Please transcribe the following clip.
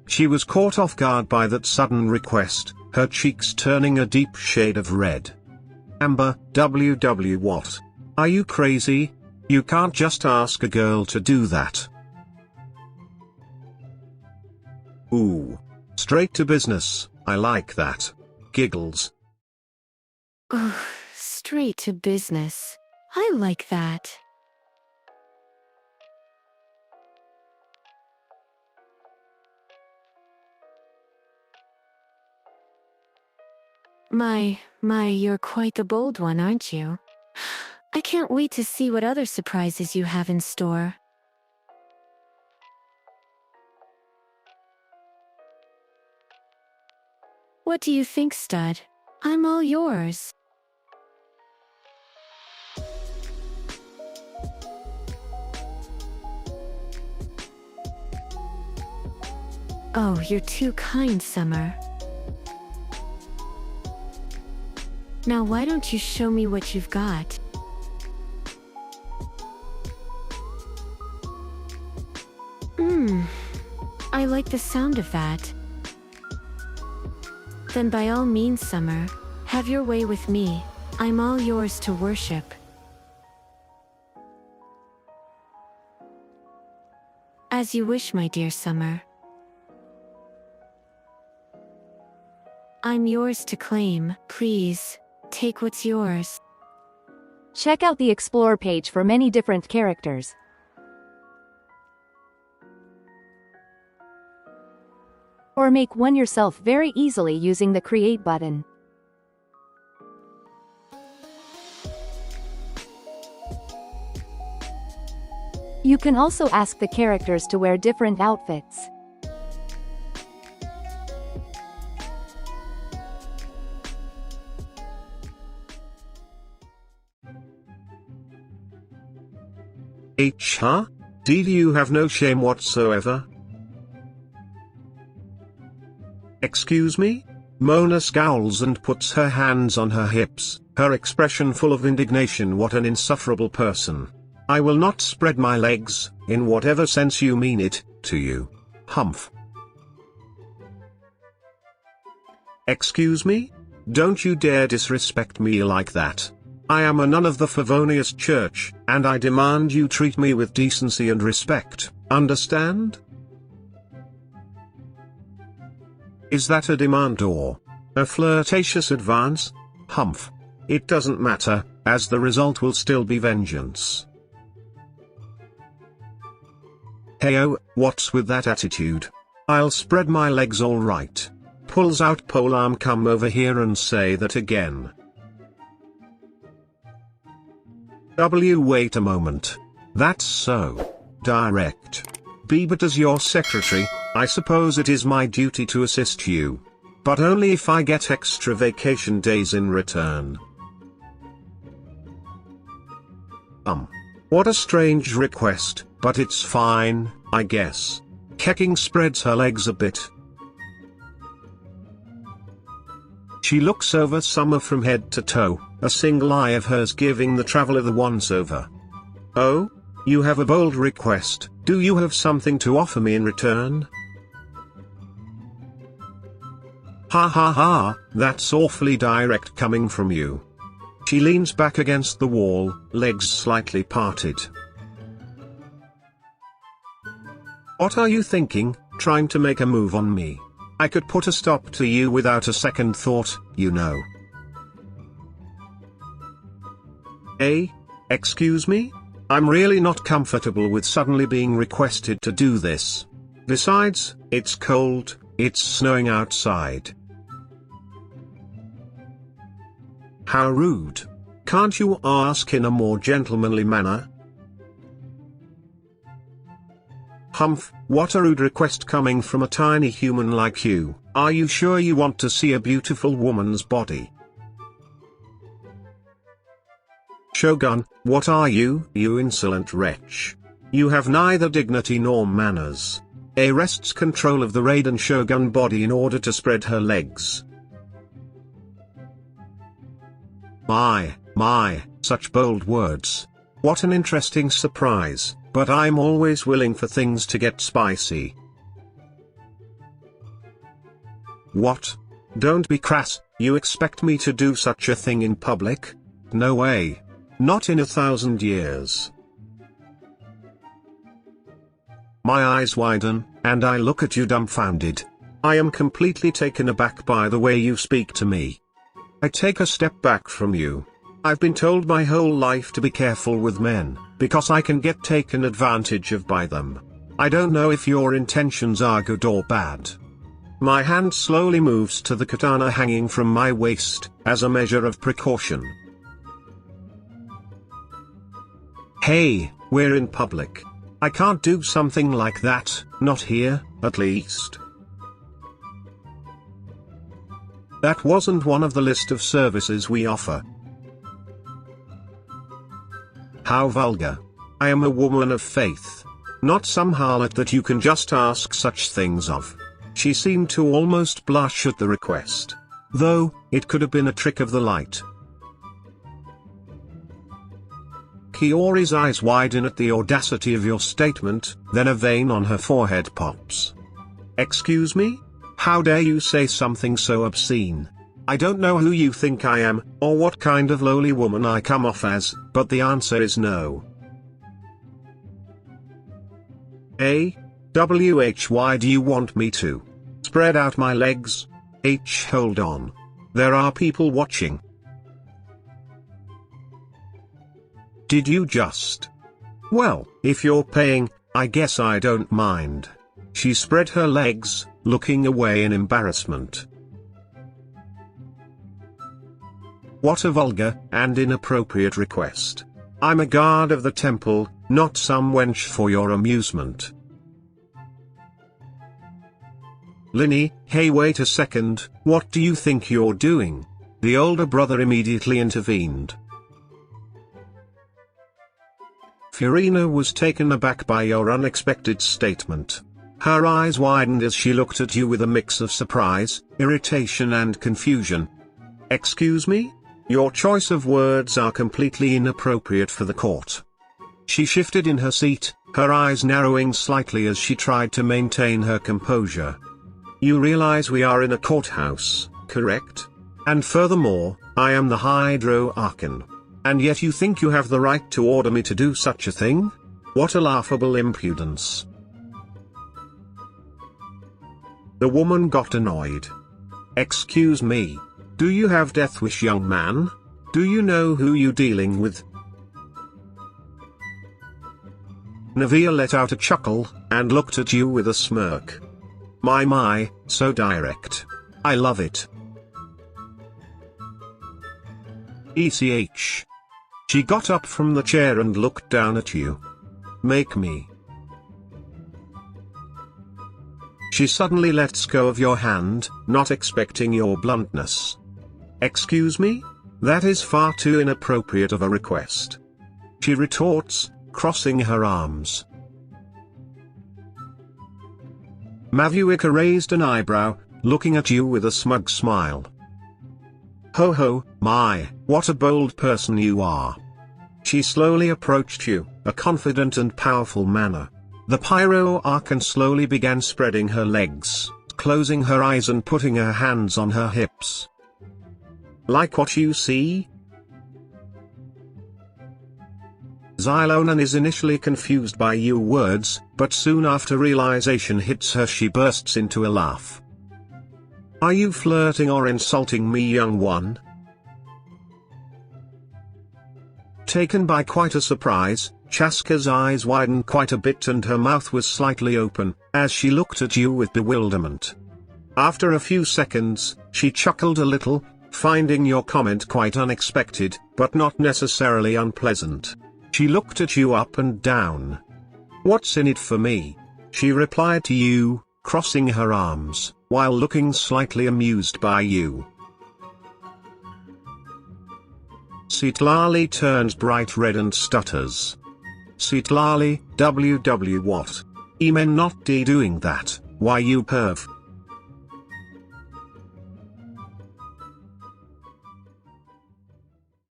She was caught off guard by that sudden request, her cheeks turning a deep shade of red. Amber, WW what? Are you crazy? You can't just ask a girl to do that. Ooh. Straight to business, I like that. Giggles. Ugh, straight to business. I like that. My, you're quite the bold one, aren't you? I can't wait to see what other surprises you have in store. What do you think, stud? I'm all yours. Oh, you're too kind, Summer. Now why don't you show me what you've got? I like the sound of that. Then by all means, Summer, have your way with me. I'm all yours to worship. As you wish, my dear Summer. I'm yours to claim. Please, take what's yours. Check out the Explore page for many different characters. Or make one yourself very easily using the Create button. You can also ask the characters to wear different outfits. Huh? Did you have no shame whatsoever? Excuse me? Mona scowls and puts her hands on her hips, her expression full of indignation. What an insufferable person. I will not spread my legs, in whatever sense you mean it, to you. Humph. Excuse me? Don't you dare disrespect me like that. I am a nun of the Favonius Church, and I demand you treat me with decency and respect, understand? Is that a demand or a flirtatious advance? Humph. It doesn't matter, as the result will still be vengeance. Heyo, what's with that attitude? I'll spread my legs all right. Pulls out polearm. Come over here and say that again. Wait a moment. That's so direct. But as your secretary, I suppose it is my duty to assist you. But only if I get extra vacation days in return. What a strange request, but it's fine, I guess. Keqing spreads her legs a bit. She looks over Summer from head to toe, a single eye of hers giving the traveler the once-over. Oh? You have a bold request. Do you have something to offer me in return? Ha ha ha, that's awfully direct coming from you. She leans back against the wall, legs slightly parted. What are you thinking, trying to make a move on me? I could put a stop to you without a second thought, you know. Excuse me? I'm really not comfortable with suddenly being requested to do this. Besides, it's cold, it's snowing outside. How rude. Can't you ask in a more gentlemanly manner? Humph, what a rude request coming from a tiny human like you. Are you sure you want to see a beautiful woman's body? Shogun, what are you, you insolent wretch? You have neither dignity nor manners. Wrests control of the Raiden Shogun body in order to spread her legs. My, such bold words. What an interesting surprise, but I'm always willing for things to get spicy. What? Don't be crass, you expect me to do such a thing in public? No way. Not in 1,000 years. My eyes widen, and I look at you dumbfounded. I am completely taken aback by the way you speak to me. I take a step back from you. I've been told my whole life to be careful with men, because I can get taken advantage of by them. I don't know if your intentions are good or bad. My hand slowly moves to the katana hanging from my waist, as a measure of precaution. Hey, we're in public. I can't do something like that, not here, at least. That wasn't one of the list of services we offer. How vulgar. I am a woman of faith. Not some harlot that you can just ask such things of. She seemed to almost blush at the request. Though, it could have been a trick of the light. Chiori's eyes widen at the audacity of your statement, then a vein on her forehead pops. Excuse me? How dare you say something so obscene? I don't know who you think I am, or what kind of lowly woman I come off as, but the answer is no. Why do you want me to spread out my legs? Hold on. There are people watching. Did you just? Well, if you're paying, I guess I don't mind. She spread her legs, looking away in embarrassment. What a vulgar and inappropriate request. I'm a guard of the temple, not some wench for your amusement. Linny, hey, wait a second, what do you think you're doing? The older brother immediately intervened. Furina was taken aback by your unexpected statement. Her eyes widened as she looked at you with a mix of surprise, irritation and confusion. Excuse me? Your choice of words are completely inappropriate for the court. She shifted in her seat, her eyes narrowing slightly as she tried to maintain her composure. You realize we are in a courthouse, correct? And furthermore, I am the Hydro Archon. And yet you think you have the right to order me to do such a thing? What a laughable impudence. The woman got annoyed. Excuse me. Do you have death wish, young man? Do you know who you're dealing with? Navia let out a chuckle, and looked at you with a smirk. My, so direct. I love it. ECH. She got up from the chair and looked down at you. Make me. She suddenly lets go of your hand, not expecting your bluntness. Excuse me? That is far too inappropriate of a request. She retorts, crossing her arms. Mavuika raised an eyebrow, looking at you with a smug smile. Ho ho, my, what a bold person you are. She slowly approached you, a confident and powerful manner. The Pyro Archon slowly began spreading her legs, closing her eyes and putting her hands on her hips. Like what you see? Xilonen is initially confused by your words, but soon after realization hits her, she bursts into a laugh. Are you flirting or insulting me, young one? Taken by quite a surprise, Chasca's eyes widened quite a bit and her mouth was slightly open, as she looked at you with bewilderment. After a few seconds, she chuckled a little, finding your comment quite unexpected, but not necessarily unpleasant. She looked at you up and down. What's in it for me? She replied to you, crossing her arms, while looking slightly amused by you. Citlali turns bright red and stutters. Citlali, WW what? Emen not doing that, why you perv?